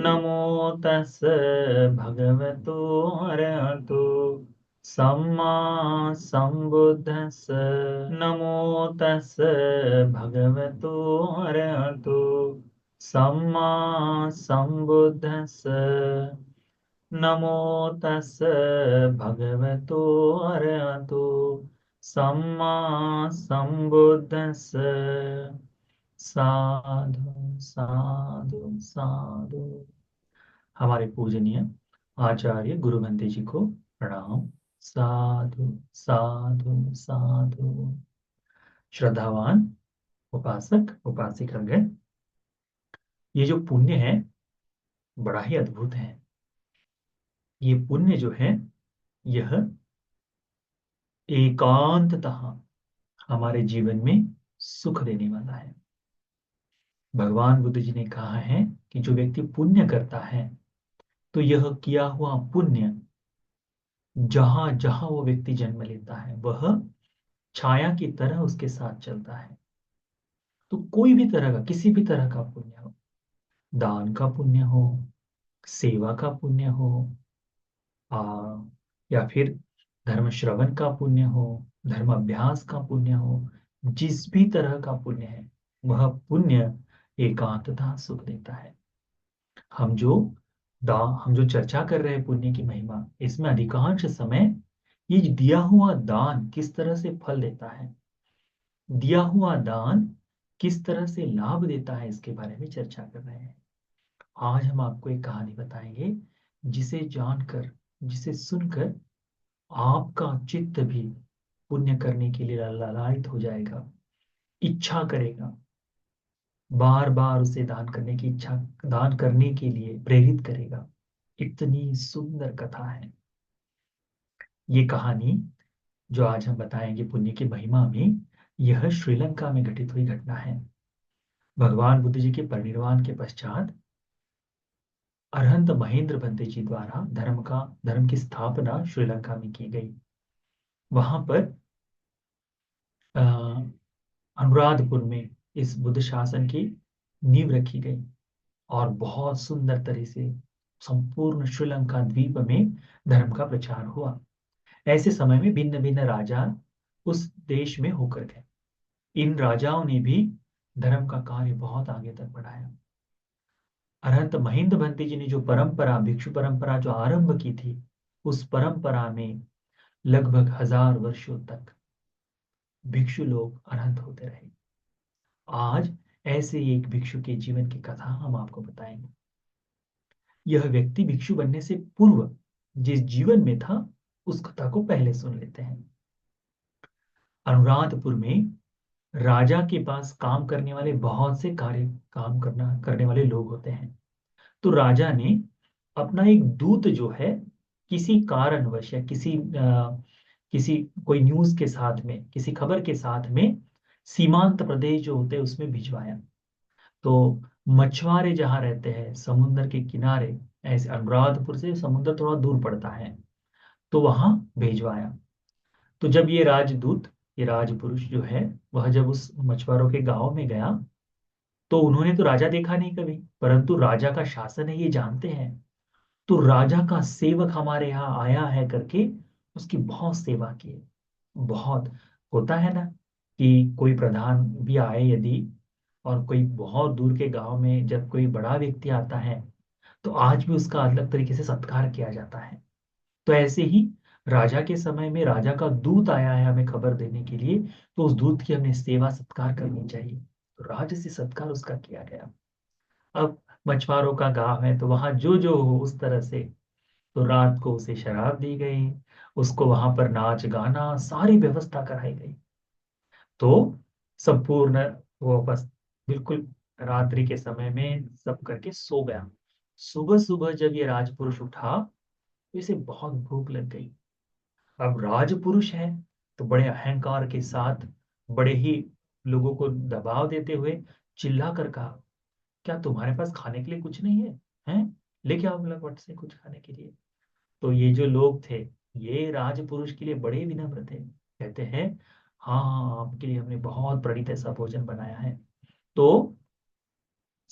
नमो तस् भगवतो अरहतो सम्मा सम्बुद्धस्स। नमो तस् भगवतो अरहतो सम्मा सम्बुद्धस्स। नमो तस् भगवतो अरहतो सम्मा सम्बुद्धस्स। साधु साधु साधु। हमारे पूजनीय आचार्य गुरु बंदे जी को प्रणाम। साधु साधु साधु। श्रद्धावान उपासक उपासिकागण, ये जो पुण्य है बड़ा ही अद्भुत है। ये पुण्य जो है यह एकांततः हमारे जीवन में सुख देने वाला है। भगवान बुद्ध जी ने कहा है कि जो व्यक्ति पुण्य करता है तो यह किया हुआ पुण्य जहां जहां वो व्यक्ति जन्म लेता है वह छाया की तरह उसके साथ चलता है। तो कोई भी तरह का, किसी भी तरह का पुण्य हो, दान का पुण्य हो, सेवा का पुण्य हो, आ, या फिर धर्म श्रवण का पुण्य हो, धर्म अभ्यास का पुण्य हो, जिस भी तरह का पुण्य है वह पुण्य एकांतता सुख देता है। हम जो हम जो चर्चा कर रहे हैं पुण्य की महिमा, इसमें अधिकांश समय ये दिया हुआ दान किस तरह से फल देता है, दिया हुआ दान किस तरह से लाभ देता है, इसके बारे में चर्चा कर रहे हैं। आज हम आपको एक कहानी बताएंगे जिसे जानकर, जिसे सुनकर आपका चित्त भी पुण्य करने के लिए लालायित हो जाएगा, इच्छा करेगा, बार बार उसे दान करने की इच्छा, दान करने के लिए प्रेरित करेगा। इतनी सुंदर कथा है ये कहानी जो आज हम बताएंगे पुण्य की महिमा में। यह श्रीलंका में घटित हुई घटना है। भगवान बुद्ध जी के परिनिर्वाण के पश्चात अरहंत महेंद्र बंते जी द्वारा धर्म की स्थापना श्रीलंका में की गई। वहां पर अ, अनुराधपुर में इस बुद्ध शासन की नींव रखी गई और बहुत सुंदर तरह से संपूर्ण श्रीलंका द्वीप में धर्म का प्रचार हुआ। ऐसे समय में भिन्न भिन्न राजा उस देश में होकर गए। इन राजाओं ने भी धर्म का कार्य बहुत आगे तक बढ़ाया। अरहंत महेंद्र भंते जी ने जो परंपरा, भिक्षु परंपरा जो आरंभ की थी, उस परंपरा में लगभग 1000 वर्षों तक भिक्षु लोग अरहंत होते रहे। आज ऐसे ही एक भिक्षु के जीवन की कथा हम आपको बताएंगे। यह व्यक्ति भिक्षु बनने से पूर्व जिस जीवन में था उस कथा को पहले सुन लेते हैं। अनुराधपुर में राजा के पास काम करने वाले बहुत से काम करने वाले लोग होते हैं। तो राजा ने अपना एक दूत जो है किसी कारणवश या किसी कोई न्यूज के साथ में, किसी खबर के साथ में सीमांत प्रदेश जो होते हैं उसमें भिजवाया। तो मछुआरे जहाँ रहते हैं समुद्र के किनारे, ऐसे अनुराधपुर से समुद्र थोड़ा दूर पड़ता है, तो वहां भेजवाया। तो जब ये राजपुरुष जो है, वह जब उस मछुआरों के गांव में गया तो उन्होंने तो राजा देखा नहीं कभी, परंतु राजा का शासन है ये जानते हैं। तो राजा का सेवक हमारे यहाँ आया है करके उसकी बहुत सेवा की। बहुत होता है ना कि कोई प्रधान भी आए यदि, और कोई बहुत दूर के गांव में जब कोई बड़ा व्यक्ति आता है तो आज भी उसका अलग तरीके से सत्कार किया जाता है। तो ऐसे ही राजा के समय में राजा का दूत आया है हमें खबर देने के लिए, तो उस दूत की हमें सेवा सत्कार करनी चाहिए। तो राज से सत्कार उसका किया गया। अब मछुआरों का गांव है तो वहां जो जो हो उस तरह से, तो रात को उसे शराब दी गई, उसको वहां पर नाच गाना सारी व्यवस्था कराई गई। तो संपूर्ण वो बस बिल्कुल रात्रि के समय में सब करके सो गया। सुबह सुबह जब ये राजपुरुष उठा तो इसे बहुत भूख लग गई। अब राजपुरुष है तो बड़े अहंकार के साथ, बड़े ही लोगों को दबाव देते हुए चिल्ला कर कहा, क्या तुम्हारे पास खाने के लिए कुछ नहीं है? हैं? लेके आओ मिलावट से कुछ खाने के लिए। तो ये जो लोग थे, ये राजपुरुष के लिए बड़े विनम्र थे। कहते हैं, हाँ हाँ, आपके लिए हमने बहुत प्रणीत ऐसा भोजन बनाया है। तो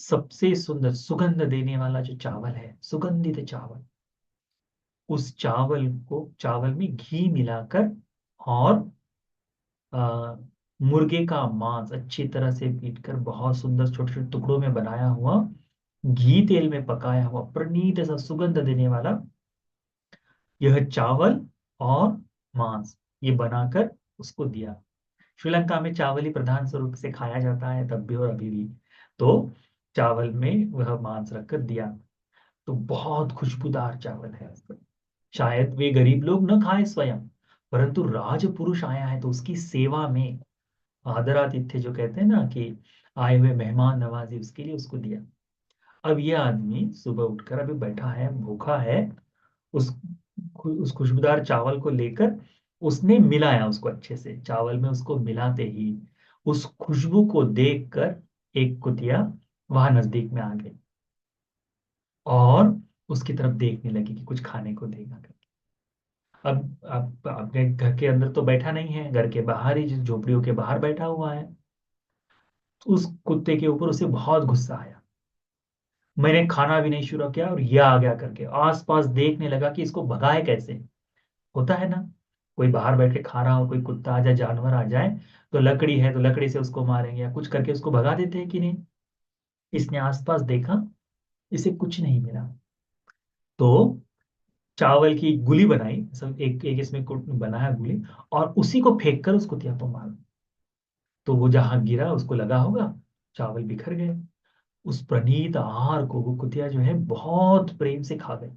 सबसे सुंदर सुगंध देने वाला जो चावल है, सुगंधित चावल, उस चावल में घी मिलाकर और आ, मुर्गे का मांस अच्छी तरह से पीटकर बहुत सुंदर छोटे छोटे टुकड़ों में बनाया हुआ, घी तेल में पकाया हुआ प्रणीत ऐसा सुगंध देने वाला यह चावल और मांस, ये बनाकर उसको दिया। श्रीलंका में चावल ही प्रधान स्वरूप से खाया जाता है तब भी और अभी भी। तो चावल में वह मांस रखकर दिया। तो बहुत खुशबूदार चावल है। शायद वे गरीब लोग न खाए स्वयं, परंतु राजपुरुष आया है तो उसकी सेवा में आदरातिथ्य जो कहते हैं ना कि आए हुए मेहमान नवाजी, उसके लिए उसको दिया। अब ये आदमी सुबह उठकर अभी बैठा है, भूखा है, उस उस खुशबूदार चावल को लेकर उसने मिलाया उसको अच्छे से, चावल में उसको मिलाते ही उस खुशबू को देखकर एक कुतिया वहां नजदीक में आ गई और उसकी तरफ देखने लगी कि कुछ खाने को देगा करके। अब अपने घर के अंदर तो बैठा नहीं है, घर के बाहर ही, जिस झोपड़ियों के बाहर बैठा हुआ है। तो उस कुत्ते के ऊपर उसे बहुत गुस्सा आया। मैंने खाना भी नहीं शुरू किया और यह आ गया करके आसपास देखने लगा कि इसको भगाए कैसे। होता है ना, कोई बाहर बैठ के खा रहा हो, कोई कुत्ता आ जाए, जानवर आ जाए, तो लकड़ी है तो लकड़ी से उसको मारेंगे या कुछ करके उसको भगा देते हैं कि नहीं। इसने आसपास देखा, इसे कुछ नहीं मिला। तो चावल की गुली बनाई, सब एक एक इसमें बनाया गुली, और उसी को फेंक कर उस कुतिया को मारा। तो वो जहां गिरा उसको लगा होगा, चावल बिखर गए। उस प्रणीत आहार को वो कुतिया जो है बहुत प्रेम से खा गई।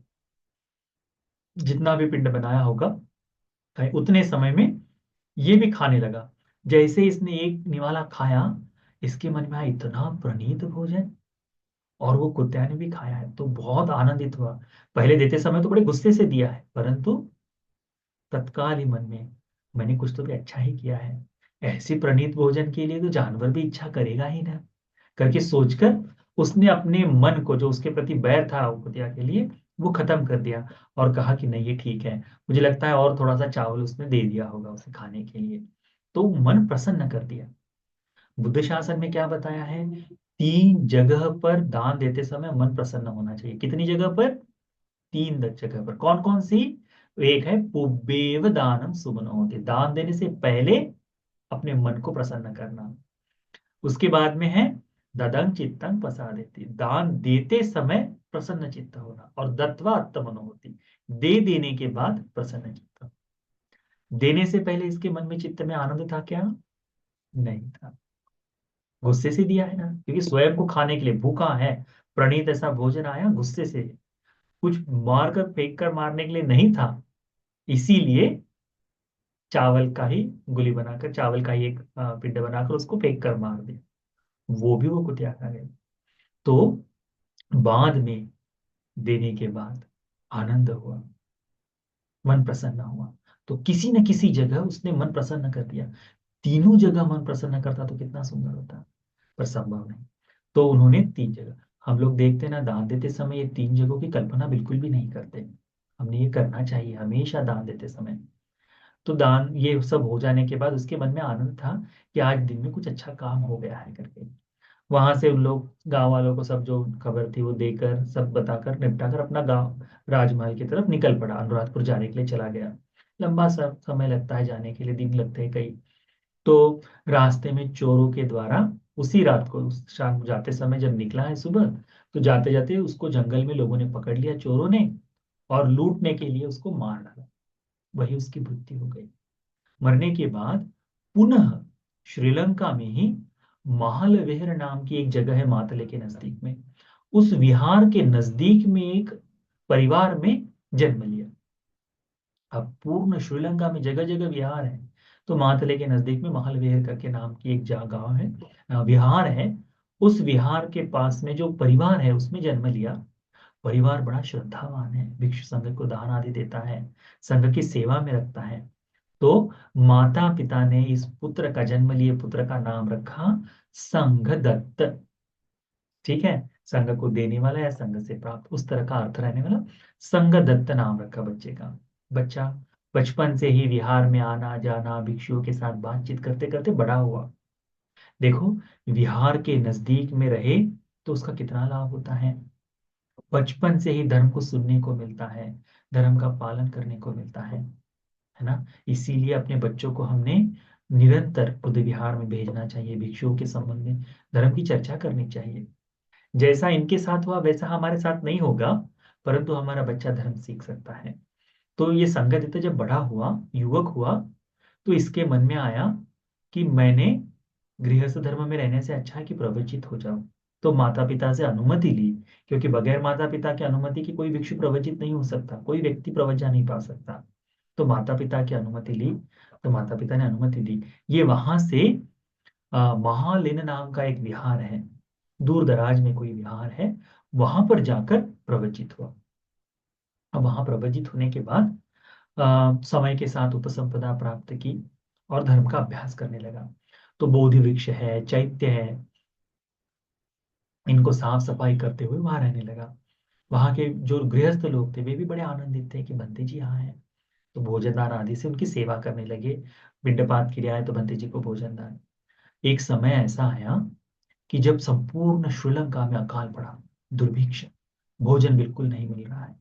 जितना भी पिंड बनाया होगा, उतने समय में ये भी खाने लगा। जैसे इसने एक निवाला खाया, इसके मन में आया इतना प्रणीत भोजन, और वो कुत्ते ने भी खाया है तो बहुत आनंदित हुआ। पहले देते समय तो बड़े गुस्से से दिया है, परंतु तत्काल ही मन में, मैंने कुछ तो भी अच्छा ही किया है, ऐसी प्रणीत भोजन के लिए तो जानवर भी इच्छा करेगा ही ना, करके सोचकर उसने अपने मन को, जो उसके प्रति बैर था कुतिया के लिए, वो खत्म कर दिया और कहा कि नहीं ये ठीक है। मुझे लगता है और थोड़ा सा चावल उसने दे दिया होगा उसे खाने के लिए। तो मन प्रसन्न कर दिया। बुद्ध शासन में क्या बताया है? 3 जगह पर दान देते समय मन प्रसन्न होना चाहिए। कितनी जगह पर? 3 जगह पर। कौन कौन सी? एक है पुब्बेव दानम सुमनो होते, दान देने से पहले अपने मन को प्रसन्न करना। उसके बाद में है ददंग चित्तंग प्रसादेति, दान देते समय प्रसन्न चित्त होना। और दत्वा आत्मनो होती, दे देने के बाद प्रसन्न चित्त। देने से पहले इसके मन में, चित्त में आनंद था क्या? नहीं था। गुस्से से दिया है ना, क्योंकि स्वयं को खाने के लिए भूखा है, प्रणीत ऐसा भोजन आया, गुस्से से, कुछ मार कर फेंक कर मारने के लिए नहीं था। इसीलिए चावल का ही गुली बनाकर, चावल का ही एक पिंड बनाकर उसको फेंक कर मार दिया। वो भी वो कुतिया खा गए। तो बाद में देने के बाद आनंद हुआ, मन प्रसन्न हुआ। तो किसी न किसी जगह उसने मन प्रसन्न कर दिया। तीनों जगह मन प्रसन्न करता तो कितना सुंदर होता, पर संभव नहीं। तो उन्होंने 3 जगह, हम लोग देखते हैं ना दान देते समय ये 3 जगहों की कल्पना बिल्कुल भी नहीं करते। हमने ये करना चाहिए हमेशा दान देते समय। तो दान ये सब हो जाने के बाद उसके मन में आनंद था कि आज दिन में कुछ अच्छा काम हो गया है करके। वहां से उन लोग गांव वालों को सब जो खबर थी वो देकर, सब बताकर निपटाकर अपना गांव राजमहल की तरफ निकल पड़ा, अनुराधपुर जाने के लिए चला गया। लंबा सा समय लगता है जाने के लिए, दिन लगते हैं कई। तो रास्ते में चोरों के द्वारा उसी रात को, उस शाम जाते समय जब निकला है सुबह, तो जाते जाते उसको जंगल में लोगों ने पकड़ लिया, चोरों ने, और लूटने के लिए उसको मार डाला। वही उसकी मृत्यु हो गई। मरने के बाद पुनः श्रीलंका में ही महालवेहर नाम की एक जगह है मातले के नजदीक में, उस विहार के नजदीक में एक परिवार में जन्म लिया। अब पूर्ण श्रीलंका में जगह जगह विहार है, तो मातले के नजदीक में महालवेहर करके नाम की एक गांव है, विहार है। उस विहार के पास में जो परिवार है उसमें जन्म लिया। परिवार बड़ा श्रद्धावान है, भिक्षु संघ को दान आदि देता है, संघ की सेवा में रखता है। तो माता पिता ने इस पुत्र का, जन्म लिए पुत्र का नाम रखा संघ दत्त। ठीक है, संघ को देने वाला या संघ से प्राप्त, उस तरह का अर्थ रहने वाला संघ दत्त नाम रखा बच्चे का। बच्चा बचपन से ही विहार में आना जाना, भिक्षुओं के साथ बातचीत करते करते बड़ा हुआ। देखो, विहार के नजदीक में रहे तो उसका कितना लाभ होता है। बचपन से ही धर्म को सुनने को मिलता है, धर्म का पालन करने को मिलता है ना। इसीलिए अपने बच्चों को हमने निरंतर बुद्ध विहार में भेजना चाहिए, भिक्षुओं के संबंध में धर्म की चर्चा करनी चाहिए। जैसा इनके साथ हुआ वैसा हमारे साथ नहीं होगा, परंतु हमारा बच्चा धर्म सीख सकता है। तो ये संगत जब बड़ा हुआ, युवक हुआ, तो इसके मन में आया कि मैंने गृहस्थ धर्म में रहने से अच्छा है कि प्रवचित हो जाऊं। तो माता पिता से अनुमति ली, क्योंकि बगैर माता पिता की अनुमति की कोई भिक्षु प्रवचित नहीं हो सकता, कोई व्यक्ति प्रवचन नहीं पा सकता। तो माता पिता की अनुमति ली, तो माता पिता ने अनुमति दी। ये वहां से महालेन नाम का एक विहार है, दूर दराज में कोई विहार है, वहां पर जाकर प्रवचित हुआ। अब वहां प्रवचित होने के बाद समय के साथ उपसंपदा प्राप्त की और धर्म का अभ्यास करने लगा। तो बोधि वृक्ष है, चैत्य है, इनको साफ सफाई करते हुए वहां रहने लगा। वहां के जो गृहस्थ लोग थे वे भी बड़े आनंदित थे कि बंते जी यहाँ हैं। तो भोजनदान आदि से उनकी सेवा करने लगे। पिंडपात क्रिया है तो बंते जी को भोजनदान। एक समय ऐसा आया कि जब संपूर्ण श्रीलंका में अकाल पड़ा, दुर्भिक्ष, भोजन बिल्कुल नहीं मिल रहा है।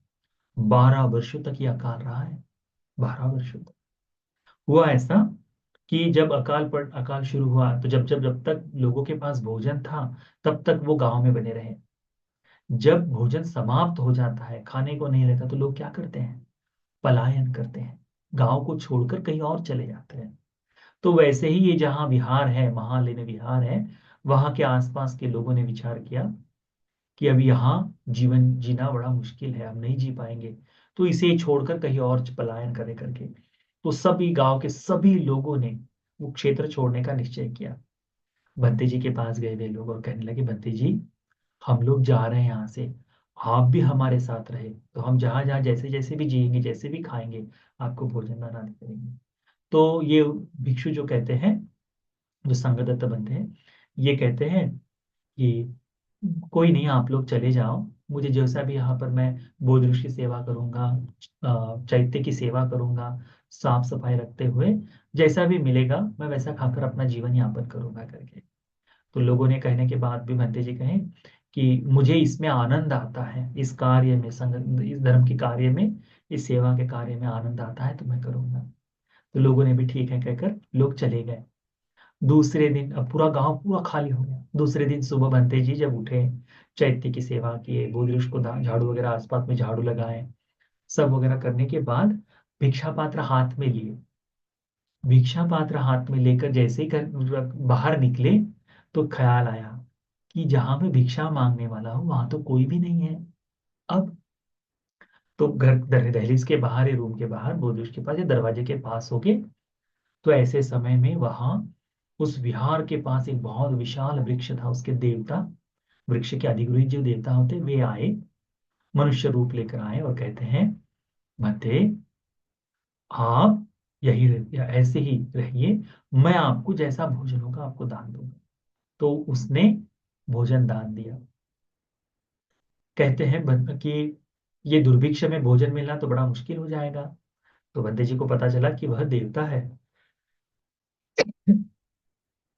12 वर्षों तक ये अकाल रहा है, 12 वर्षों तक। हुआ ऐसा कि जब अकाल शुरू हुआ, तो जब तक लोगों के पास भोजन था तब तक वो गांव में बने रहे। जब भोजन समाप्त हो जाता है, खाने को नहीं रहता, तो लोग क्या करते हैं, पलायन करते हैं, गांव को छोड़कर कहीं और चले जाते हैं। तो वैसे ही ये जहाँ विहार है, महालेन विहार है, वहां के आसपास के लोगों ने विचार किया कि अब यहाँ जीवन जीना बड़ा मुश्किल है, हम नहीं जी पाएंगे, तो इसे छोड़कर कहीं और पलायन करे करके। तो सभी गांव के सभी लोगों ने वो क्षेत्र छोड़ने का निश्चय किया। बंते जी के पास गए वे लोग और कहने लगे, बंते जी हम लोग जा रहे हैं यहाँ से, आप भी हमारे साथ रहे तो हम जहां जहां जैसे जैसे भी जिएंगे, जैसे भी खाएंगे, आपको भोजन दान आदि करेंगे। तो ये भिक्षु जो कहते हैं, जो संगदत्त बनते हैं, ये कहते हैं कि कोई नहीं, आप लोग चले जाओ, मुझे जैसा भी यहाँ पर मैं बोध ऋषि की सेवा करूंगा, चैत्य की सेवा करूंगा, साफ सफाई रखते हुए जैसा भी मिलेगा मैं वैसा खाकर अपना जीवन यापन करूंगा करके। तो लोगों ने कहने के बाद भी भंते जी कहें कि मुझे इसमें आनंद आता है, इस कार्य में, संग इस धर्म के कार्य में, इस सेवा के कार्य में आनंद आता है, तो मैं करूंगा। तो लोगों ने भी ठीक है कहकर लोग चले गए। दूसरे दिन अब पूरा गांव पूरा खाली हो गया। दूसरे दिन सुबह बनते जी जब उठे, चैत्य की सेवा किए, बोधिवृक्ष को झाड़ू वगैरह, आसपास में झाड़ू लगाए, सब वगैरह करने के बाद भिक्षा पात्र हाथ में लिए, भिक्षा पात्र हाथ में लेकर जैसे ही बाहर निकले, तो ख्याल आया कि जहां मैं भिक्षा मांगने वाला हूँ वहां तो कोई भी नहीं है। अब तो दहलीज के बाहर, ही रूम के बाहर, बोधिवृक्ष के पास या दरवाजे के पास हो गए। तो ऐसे समय में वहां उस विहार के पास एक बहुत विशाल वृक्ष था, उसके देवता, वृक्ष के अधिग्रहित जो देवता होते वे आए, मनुष्य रूप लेकर आए और कहते हैं, मते आप या ऐसे ही रहिए, मैं आपको जैसा भोजन होगा आपको दान दूंगा। तो उसने भोजन दान दिया। कहते हैं कि ये दुर्भिक्ष में भोजन मिलना तो बड़ा मुश्किल हो जाएगा। तो बंदे जी को पता चला कि वह देवता है।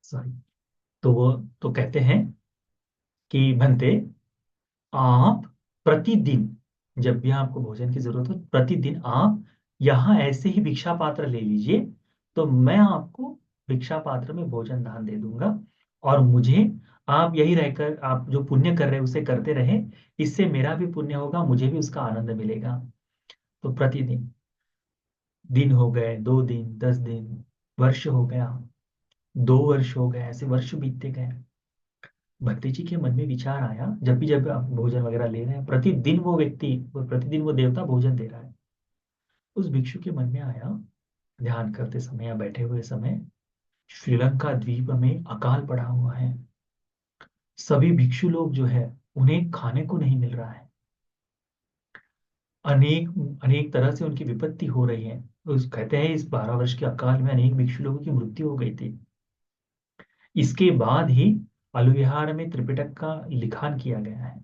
सॉरी। तो वो तो कहते हैं कि बनते, आप प्रतिदिन, जब भी आपको भोजन की जरूरत हो, प्रतिदिन आप यहाँ ऐसे ही भिक्षा पात्र ले लीजिए, तो मैं आपको भिक्षा पात्र में भोजन दान दे दूंगा। और मुझे, आप यही रहकर आप जो पुण्य कर रहे हैं उसे करते रहे, इससे मेरा भी पुण्य होगा, मुझे भी उसका आनंद मिलेगा। तो प्रतिदिन, दिन हो गए, 2 दिन, 10 दिन, वर्ष हो गया, 2 वर्ष हो गए, ऐसे वर्ष बीतते गए। भक्ति जी के मन में विचार आया, जब आप भोजन वगैरह ले रहे हैं, प्रतिदिन वो व्यक्ति, वो प्रतिदिन वो देवता भोजन दे रहा है। उस भिक्षु के मन में आया, ध्यान करते समय या बैठे हुए समय, श्रीलंका द्वीप में अकाल पड़ा हुआ है, सभी भिक्षु लोग जो है उन्हें खाने को नहीं मिल रहा है, अनेक अनेक तरह से उनकी विपत्ति हो रही है। उस कहते हैं इस 12 वर्ष के अकाल में अनेक भिक्षु लोगों की मृत्यु हो गई थी। इसके बाद ही अलविहार में त्रिपिटक का लिखान किया गया है,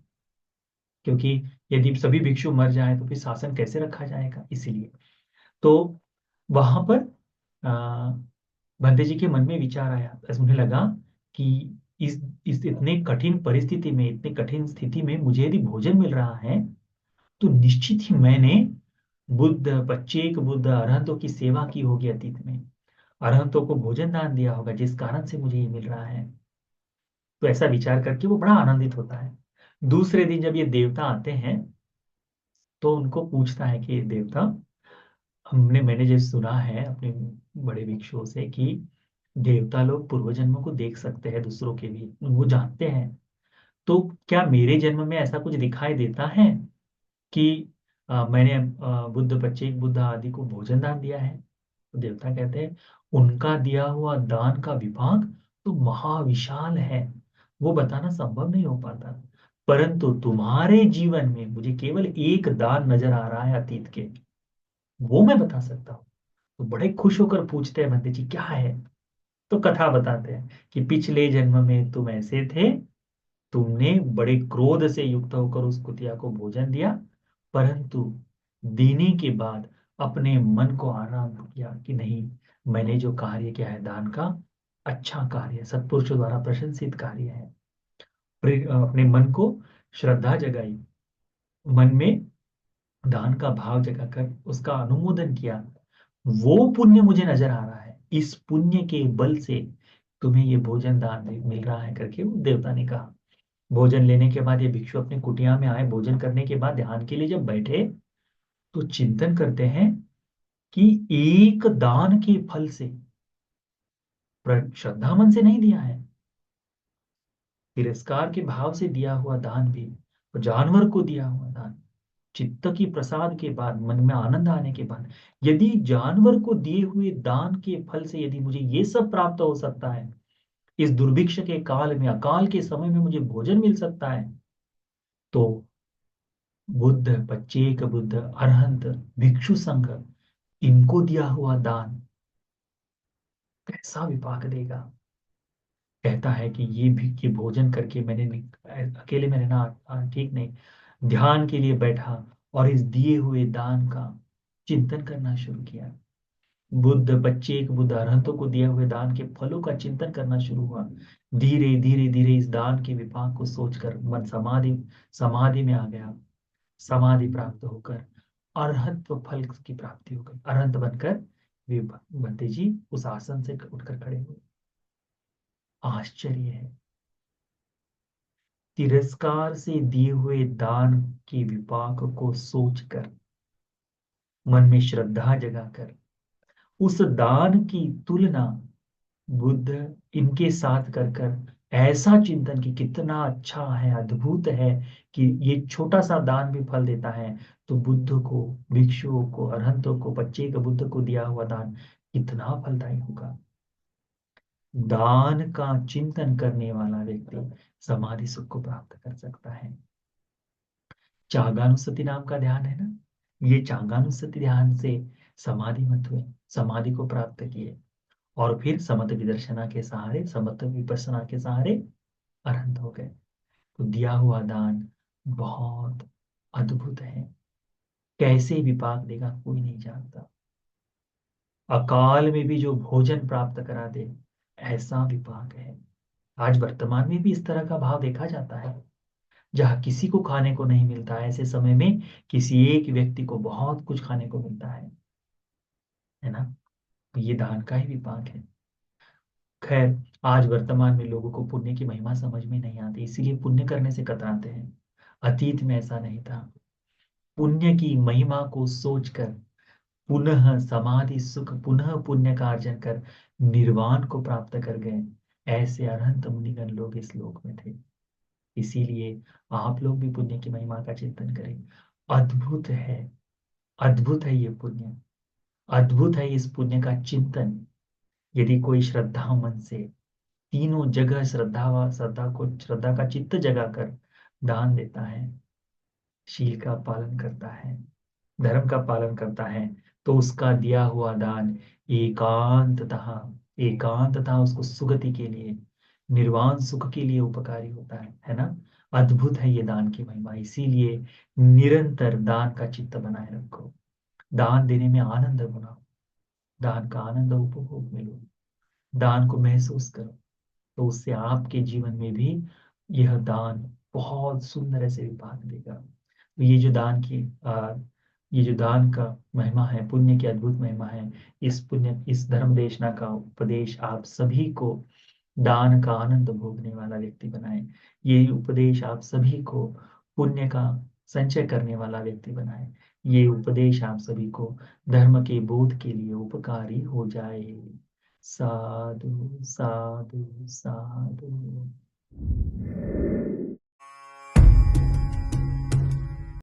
क्योंकि यदि सभी भिक्षु मर जाएं तो फिर शासन कैसे रखा जाएगा, इसीलिए। तो वहां पर आ, बंदे जी के मन में विचार आया, बस उन्हें लगा कि इस इतने कठिन परिस्थिति में, इतने कठिन स्थिति में मुझे यदि भोजन मिल रहा है, तो निश्चित ही मैंने बुद्ध, प्रत्येक बुद्ध अरहंतों की सेवा की होगी अतीत में, अरहंतों को भोजन दान दिया होगा, जिस कारण से मुझे ये मिल रहा है। तो ऐसा विचार करके वो बड़ा आनंदित होता है। दूसरे दिन जब ये देवता आते हैं, तो उनको पूछता है कि देवता, मैंने जैसे सुना है अपने बड़े भिक्षुओं से कि देवता लोग पूर्व जन्मों को देख सकते हैं, दूसरों के भी वो जानते हैं। तो क्या मेरे जन्म में ऐसा कुछ दिखाई देता है कि मैंने बुद्ध, बच्चे बुद्ध आदि को भोजन दान दिया है? तो देवता कहते हैं, उनका दिया हुआ दान का विभाग तो महाविशाल है, वो बताना संभव नहीं हो पाता। परंतु तुम्हारे जीवन में मुझे केवल एक दान नजर आ रहा है अतीत के, वो मैं बता सकता हूँ। तो बड़े खुश होकर पूछते हैं बंदे जी, क्या है? तो कथा बताते हैं कि पिछले जन्म में तुम ऐसे थे, तुमने बड़े क्रोध से युक्त होकर उस कुतिया को भोजन दिया, परंतु देने के बाद अपने मन को आराम किया कि नहीं, मैंने जो कार्य किया है दान का, अच्छा कार्य है, सत्पुरुषों द्वारा प्रशंसित कार्य है। अपने मन को श्रद्धा जगाई, मन में दान का भाव जगाकर उसका अनुमोदन किया, वो पुण्य मुझे नजर आ रहा है, इस पुण्य के बल से तुम्हें ये भोजन दान मिल रहा है, करके वो देवता ने कहा। भोजन लेने के बाद ये भिक्षु अपने कुटिया में आए, भोजन करने के बाद ध्यान के लिए जब बैठे, तो चिंतन करते हैं कि एक दान के फल से, श्रद्धा मन से नहीं दिया है, तिरस्कार के भाव से दिया हुआ दान भी, और जानवर को दिया हुआ दान, चित्त की प्रसाद के बाद, मन में आनंद आने के बाद, यदि जानवर को दिए हुए दान के फल से यदि मुझे ये सब प्राप्त हो सकता है, इस दुर्भिक्ष के काल में, अकाल के समय में मुझे भोजन मिल सकता है, तो बुद्ध, पच्चेक बुद्ध, अरहंत, भिक्षु संघ, इनको दिया हुआ दान कैसा विपाक देगा। कहता है कि ये भी, कि भोजन करके मैंने अकेले में रहना ठीक नहीं, ध्यान के लिए बैठा और इस दिए हुए दान का चिंतन करना शुरू किया। बुद्ध, बच्चे एक बुद्ध अरहंतों को दिए हुए दान के फलों का चिंतन करना शुरू हुआ। धीरे धीरे धीरे इस दान के विपाक को सोचकर मन समाधि समाधि में आ गया। समाधि प्राप्त होकर अरहत्व फल की प्राप्ति हो गई। अरहंत बनकर वे बंदे जी उस आसन से उठकर खड़े हुए। आश्चर्य है, तिरस्कार से दिए हुए दान के विपाक को सोचकर, मन में श्रद्धा जगाकर, उस दान की तुलना बुद्ध इनके साथ कर कर ऐसा चिंतन कि कितना अच्छा है, अद्भुत है, कि ये छोटा सा दान भी फल देता है, तो बुद्ध को, भिक्षुओं को, अरहंतों को, बच्चे के बुद्ध को दिया हुआ दान कितना फलदायी होगा। दान का चिंतन करने वाला व्यक्ति समाधि सुख को प्राप्त कर सकता है। चागानुस्सति नाम का ध्यान है ना, ये चागानुस्सति ध्यान से समाधि मत हुए, समाधि को प्राप्त किए, और फिर समत विदर्शना के सहारे, समत विपස්සना के सहारे अरहंत हो गए। तो दिया हुआ दान बहुत अद्भुत है, कैसे विपाक देगा कोई नहीं जानता। अकाल में भी जो भोजन प्राप्त करा दे, ऐसा विपाक है। आज वर्तमान में भी इस तरह का भाव देखा जाता है, जहाँ किसी को खाने को नहीं मिलता है, ऐसे समय में किसी एक व्यक्ति को बहुत कुछ खाने को मिलता है ना। तो ये दान का ही विपाक है। खैर, आज वर्तमान में लोगों को पुण्य की महिमा समझ में नहीं आती, इसीलिए पुण्य करने से कतराते हैं। अतीत में ऐसा नहीं था। पुण्य की महिमा को सोचकर पुनः समाधि सुख, पुनः पुण्य का अर्जन कर निर्वाण को प्राप्त कर गए, ऐसे अनंत मुनिगण लोग इस लोक में थे। इसीलिए आप लोग भी पुण्य की महिमा का चिंतन करें। अद्भुत है, अद्भुत है ये पुण्य, अद्भुत है इस पुण्य का चिंतन। यदि कोई श्रद्धा मन से तीनों जगह श्रद्धा का चित्त जगाकर दान देता है, शील का पालन करता है, धर्म का पालन करता है, तो उसका दिया हुआ दान एकांततः एकांततः उसको सुगति के लिए, निर्वाण सुख के लिए उपकारी होता है ना। अद्भुत है ये दान की महिमा। इसीलिए निरंतर दान का चित्त बनाए रखो, दान देने में आनंद बनाओ, दान का आनंद उपभोग मिलो, दान को महसूस करो। तो उससे आपके जीवन में भी यह दान बहुत सुंदर ऐसे विपाक देगा। तो ये जो दान का महिमा है, पुण्य की अद्भुत महिमा है, इस धर्म देशना का उपदेश आप सभी को दान का आनंद भोगने वाला व्यक्ति बनाए। ये उपदेश आप सभी को पुण्य का संचय करने वाला व्यक्ति बनाए। ये उपदेश आप सभी को धर्म के बोध के लिए उपकारी हो जाए। साधु साधु साधु।